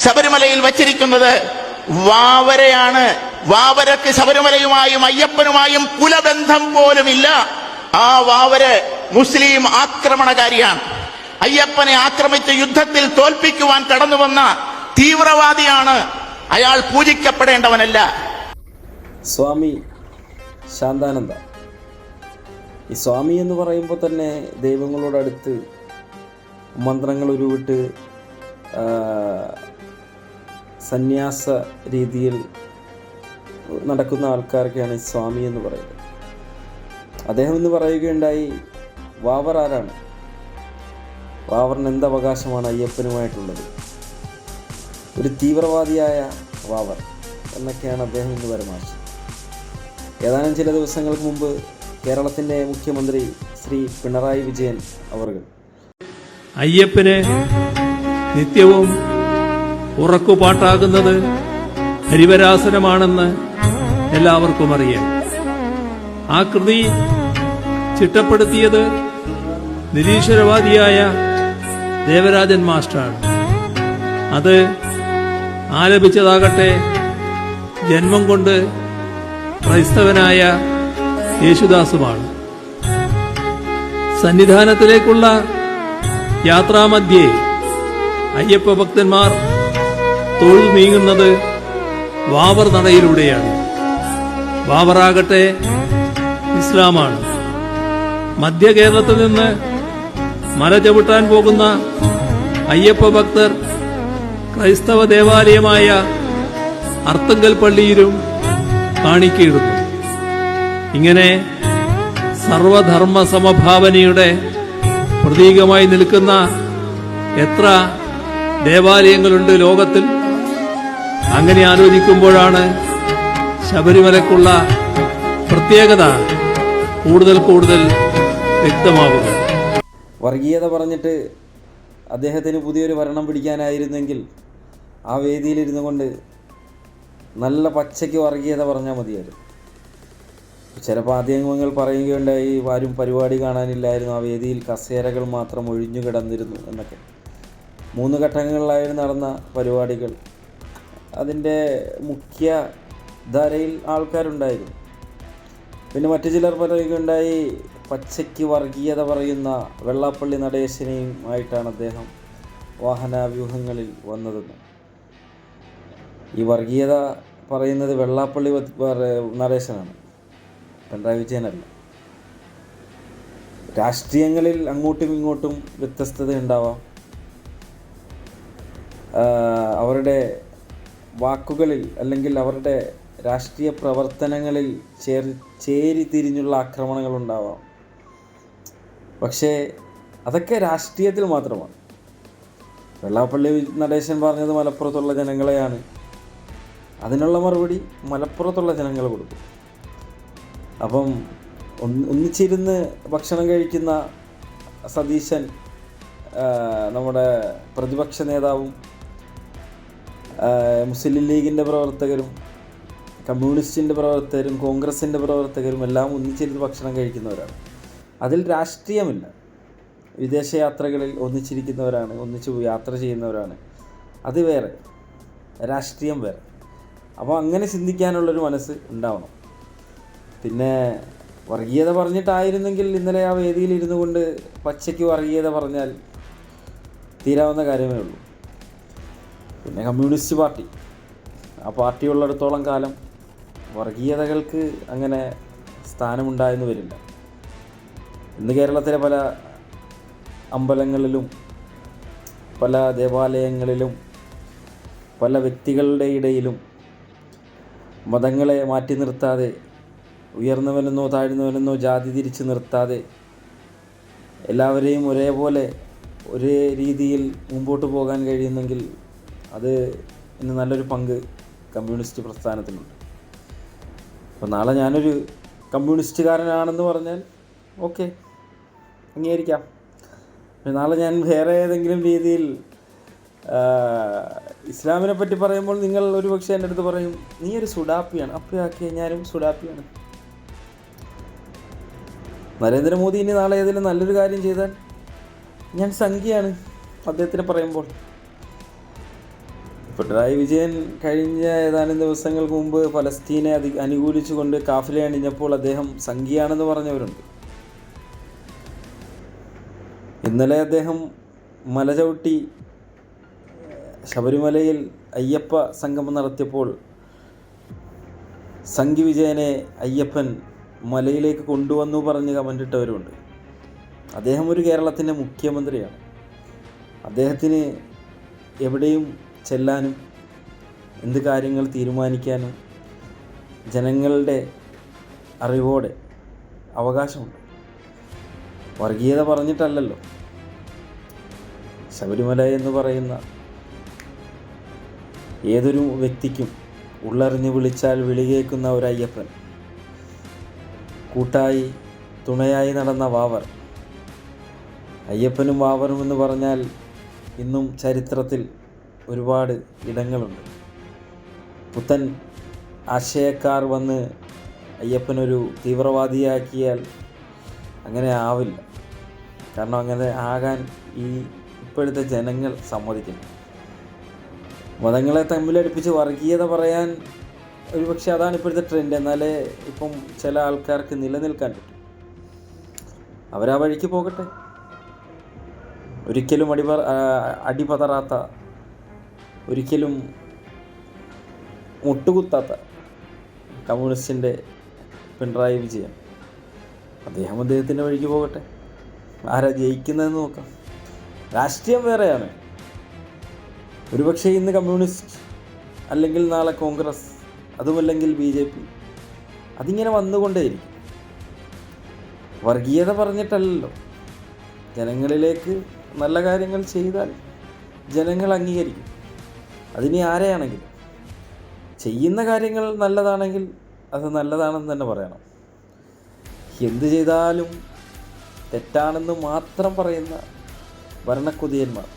ശബരിമലയിൽ വച്ചിരിക്കുന്നത് വാവരയാണ്. വാവരക്ക് ശബരിമലയുമായും അയ്യപ്പനുമായും കുലബന്ധം പോലുമില്ല. ആ വാവര് മുസ്ലിം ആക്രമണകാരിയാണ്. അയ്യപ്പനെ ആക്രമിച്ച് യുദ്ധത്തിൽ തോൽപ്പിക്കുവാൻ കടന്നുവന്ന തീവ്രവാദിയാണ്. അയാൾ പൂജിക്കപ്പെടേണ്ടവനല്ല. സ്വാമി ശാന്താനന്ദ. ഈ സ്വാമി എന്ന് പറയുമ്പോൾ തന്നെ ദൈവങ്ങളോടടുത്ത് മന്ത്രങ്ങൾ ഉരുവിട്ട് സന്യാസ രീതിയിൽ നടക്കുന്ന ആൾക്കാർക്കാണ് സ്വാമി എന്ന് പറയുന്നത്. അദ്ദേഹം എന്ന് പറയുകയുണ്ടായി, വാവർ ആരാണ്? വാവറിന് എന്ത് അവകാശമാണ് അയ്യപ്പനുമായിട്ടുള്ളത്? ഒരു തീവ്രവാദിയായ വാവർ എന്നൊക്കെയാണ് അദ്ദേഹം ഇന്ന് പരാമർശിച്ചത്. ഏതാനും ചില ദിവസങ്ങൾക്ക് മുമ്പ് കേരളത്തിൻ്റെ മുഖ്യമന്ത്രി ശ്രീ പിണറായി വിജയൻ അവർ അയ്യപ്പന് നിത്യവും ഉറക്കുപാട്ടാകുന്നത് ഹരിവരാസനമാണെന്ന് എല്ലാവർക്കും അറിയാം. ആ കൃതി ചിട്ടപ്പെടുത്തിയത് നിരീശ്വരവാദിയായ ദേവരാജൻ മാസ്റ്ററാണ്. അത് ആലപിച്ചതാകട്ടെ ജന്മം കൊണ്ട് ക്രൈസ്തവനായ യേശുദാസുമാണ്. സന്നിധാനത്തിലേക്കുള്ള യാത്രാമധ്യേ അയ്യപ്പ ഭക്തന്മാർ തൊഴുതു നീങ്ങുന്നത് വാവർ നടയിലൂടെയാണ്. വാവറാകട്ടെ ഇസ്ലാമാണ്. മധ്യ കേരളത്തിൽ നിന്ന് മല ചവിട്ടാൻ പോകുന്ന അയ്യപ്പ ഭക്തർ ക്രൈസ്തവ ദേവാലയമായ അർത്തുങ്കൽ പള്ളിയിലും കാണിക്കയിടുന്നു. ഇങ്ങനെ സർവധർമ്മ സമഭാവനയുടെ പ്രതീകമായി നിൽക്കുന്ന എത്ര ദേവാലയങ്ങളുണ്ട് ലോകത്തിൽ? അങ്ങനെ ആലോചിക്കുമ്പോഴാണ് ശബരിമലയ്ക്കുള്ള പ്രത്യേകത കൂടുതൽ കൂടുതൽ വ്യക്തമാവുക. വർഗീയത പറഞ്ഞിട്ട് അദ്ദേഹത്തിന് പുതിയൊരു ഭരണം പിടിക്കാനായിരുന്നെങ്കിൽ ആ വേദിയിലിരുന്നു കൊണ്ട് നല്ല പച്ചയ്ക്ക് വർഗീയത പറഞ്ഞാൽ മതിയായിരുന്നു. ചിലപ്പോൾ ആദ്യങ്ങൾ പറയുകയുണ്ടായി, ആരും പരിപാടി കാണാനില്ലായിരുന്നു, ആ വേദിയിൽ കസേരകൾ മാത്രം ഒഴിഞ്ഞു കിടന്നിരുന്നു എന്നൊക്കെ. 3 ഘട്ടങ്ങളിലായിരുന്നു നടന്ന പരിപാടികൾ. അതിൻ്റെ മുഖ്യ ധാരയിൽ ആൾക്കാരുണ്ടായിരുന്നു. പിന്നെ മറ്റു ചിലർ പറയുകയുണ്ടായി, പച്ചയ്ക്ക് വർഗീയത പറയുന്ന വെള്ളാപ്പള്ളി നടേശനെയുമായിട്ടാണ് അദ്ദേഹം വാഹനാവ്യൂഹങ്ങളിൽ വന്നതെന്ന്. ഈ വർഗീയത പറയുന്നത് വെള്ളാപ്പള്ളി നടേശനാണ്, പിണറായി വിജയനല്ല. രാഷ്ട്രീയങ്ങളിൽ അങ്ങോട്ടും ഇങ്ങോട്ടും വ്യത്യസ്തത ഉണ്ടാവാം. അവരുടെ വാക്കുകളിൽ അല്ലെങ്കിൽ അവരുടെ രാഷ്ട്രീയ പ്രവർത്തനങ്ങളിൽ ചേരി തിരിഞ്ഞുള്ള ആക്രമണങ്ങളുണ്ടാവാം. പക്ഷേ അതൊക്കെ രാഷ്ട്രീയത്തിൽ മാത്രമാണ്. വെള്ളാപ്പള്ളി നടേശൻ പറഞ്ഞത് മലപ്പുറത്തുള്ള ജനങ്ങളെയാണ്. അതിനുള്ള മറുപടി മലപ്പുറത്തുള്ള ജനങ്ങൾ കൊടുക്കും. അപ്പം ഒന്നിച്ചിരുന്ന് ഭക്ഷണം കഴിക്കുന്ന സതീശൻ, നമ്മുടെ പ്രതിപക്ഷ നേതാവും മുസ്ലിം ലീഗിൻ്റെ പ്രവർത്തകരും കമ്മ്യൂണിസ്റ്റിൻ്റെ പ്രവർത്തകരും കോൺഗ്രസിൻ്റെ പ്രവർത്തകരും എല്ലാം ഒന്നിച്ചിരുന്ന് ഭക്ഷണം കഴിക്കുന്നവരാണ്. അതിൽ രാഷ്ട്രീയമില്ല. വിദേശയാത്രകളിൽ ഒന്നിച്ചിരിക്കുന്നവരാണ്, ഒന്നിച്ച് യാത്ര ചെയ്യുന്നവരാണ്. അത് വേറെ, രാഷ്ട്രീയം വേറെ. അപ്പോൾ അങ്ങനെ ചിന്തിക്കാനുള്ളൊരു മനസ്സ് ഉണ്ടാവണം. പിന്നെ വർഗീയത പറഞ്ഞിട്ടായിരുന്നെങ്കിൽ ഇന്നലെ ആ വേദിയിൽ ഇരുന്നു കൊണ്ട് പച്ചയ്ക്ക് വർഗീയത പറഞ്ഞാൽ തീരാവുന്ന കാര്യമേ ഉള്ളൂ. പിന്നെ കമ്മ്യൂണിസ്റ്റ് പാർട്ടി, ആ പാർട്ടി ഉള്ളിടത്തോളം കാലം വർഗീയതകൾക്ക് അങ്ങനെ സ്ഥാനമുണ്ടായെന്ന് വരില്ല. ഇന്ന് കേരളത്തിലെ പല അമ്പലങ്ങളിലും പല ദേവാലയങ്ങളിലും പല വ്യക്തികളുടെ ഇടയിലും മതങ്ങളെ മാറ്റി നിർത്താതെ, ഉയർന്നവനെന്നോ താഴ്ന്നവനെന്നോ ജാതി തിരിച്ച് നിർത്താതെ എല്ലാവരെയും ഒരേപോലെ ഒരേ രീതിയിൽ മുമ്പോട്ട് പോകാൻ കഴിയുന്നെങ്കിൽ അത് ഇന്ന് നല്ലൊരു പങ്ക് കമ്മ്യൂണിസ്റ്റ് പ്രസ്ഥാനത്തിനുണ്ട്. അപ്പോൾ നാളെ ഞാനൊരു കമ്മ്യൂണിസ്റ്റുകാരനാണെന്ന് പറഞ്ഞാൽ ഓക്കെ, അംഗീകരിക്കാം. നാളെ ഞാൻ വേറെ ഏതെങ്കിലും രീതിയിൽ ഇസ്ലാമിനെ പറ്റി പറയുമ്പോൾ നിങ്ങൾ ഒരു പക്ഷേ എൻ്റെ അടുത്ത് പറയും, നീ ഒരു സുഡാപ്പിയാണ്. അപ്പോൾ ആക്കിയ ഞാനും സുഡാപ്പിയാണ്. നരേന്ദ്രമോദി ഇനി നാളെ ഏതെങ്കിലും നല്ലൊരു കാര്യം ചെയ്താൽ ഞാൻ സംഖ്യയാണ് അദ്ദേഹത്തിന് പറയുമ്പോൾ. പിണറായി വിജയൻ കഴിഞ്ഞ ഏതാനും ദിവസങ്ങൾക്ക് മുമ്പ് ഫലസ്തീനെ അനുകൂലിച്ചുകൊണ്ട് കാഫില അണിഞ്ഞപ്പോൾ അദ്ദേഹം സംഘിയാണെന്ന് പറഞ്ഞവരുണ്ട്. ഇന്നലെ അദ്ദേഹം മല ചവിട്ടി ശബരിമലയിൽ അയ്യപ്പ സംഗമം നടത്തിയപ്പോൾ സംഘി വിജയനെ അയ്യപ്പൻ മലയിലേക്ക് കൊണ്ടുവന്നു പറഞ്ഞ് കമൻറ്റിട്ടവരുണ്ട്. അദ്ദേഹം ഒരു കേരളത്തിൻ്റെ മുഖ്യമന്ത്രിയാണ്. അദ്ദേഹത്തിന് എവിടെയും ചെല്ലാനും എന്ത് കാര്യങ്ങൾ തീരുമാനിക്കാനും ജനങ്ങളുടെ അറിവോടെ അവകാശമുണ്ട്. വർഗീയത പറഞ്ഞിട്ടല്ലല്ലോ. ശബരിമല എന്ന് പറയുന്ന ഏതൊരു വ്യക്തിക്കും ഉള്ളറിഞ്ഞ് വിളിച്ചാൽ വിളി കേൾക്കുന്ന ഒരു അയ്യപ്പൻ, കൂട്ടായി തുണയായി നടന്ന വാവർ, അയ്യപ്പനും വാവറും എന്ന് പറഞ്ഞാൽ ഇന്നും ചരിത്രത്തിൽ ഒരുപാട് ഇടങ്ങളുണ്ട്. പുത്തൻ ആശയക്കാർ വന്ന് അയ്യപ്പനൊരു തീവ്രവാദിയാക്കിയാൽ അങ്ങനെ ആവില്ല. കാരണം അങ്ങനെ ആകാൻ ഈ ഇപ്പോഴത്തെ ജനങ്ങൾ സമ്മതിക്കുന്നു. മതങ്ങളെ തമ്മിലടുപ്പിച്ച് വർഗീയത പറയാൻ ഒരുപക്ഷെ അതാണ് ഇപ്പോഴത്തെ ട്രെൻഡ്. എന്നാലേ ഇപ്പം ചില ആൾക്കാർക്ക് നിലനിൽക്കാൻ പറ്റും. അവരാ വഴിക്ക് പോകട്ടെ. ഒരിക്കലും അടിപതറാത്ത, ഒരിക്കലും മുട്ടുകുത്താത്ത കമ്മ്യൂണിസ്റ്റിൻ്റെ പിണറായി വിജയൻ, അദ്ദേഹത്തിൻ്റെ വഴിക്ക് പോകട്ടെ. ആരാ ജയിക്കുന്നതെന്ന് നോക്കാം. രാഷ്ട്രീയം വേറെയാണ്. ഒരുപക്ഷെ ഇന്ന് കമ്മ്യൂണിസ്റ്റ്, അല്ലെങ്കിൽ നാളെ കോൺഗ്രസ്, അതുമല്ലെങ്കിൽ BJP, അതിങ്ങനെ വന്നുകൊണ്ടേയിരിക്കും. വർഗീയത പറഞ്ഞിട്ടല്ലല്ലോ. ജനങ്ങളിലേക്ക് നല്ല കാര്യങ്ങൾ ചെയ്താൽ ജനങ്ങൾ അംഗീകരിക്കും. അതിനി ആരെയാണെങ്കിലും ചെയ്യുന്ന കാര്യങ്ങൾ നല്ലതാണെങ്കിൽ അത് നല്ലതാണെന്ന് തന്നെ പറയണം. എന്ത് ചെയ്താലും തെറ്റാണെന്ന് മാത്രം പറയുന്ന ഭരണക്കൊതിയന്മാർ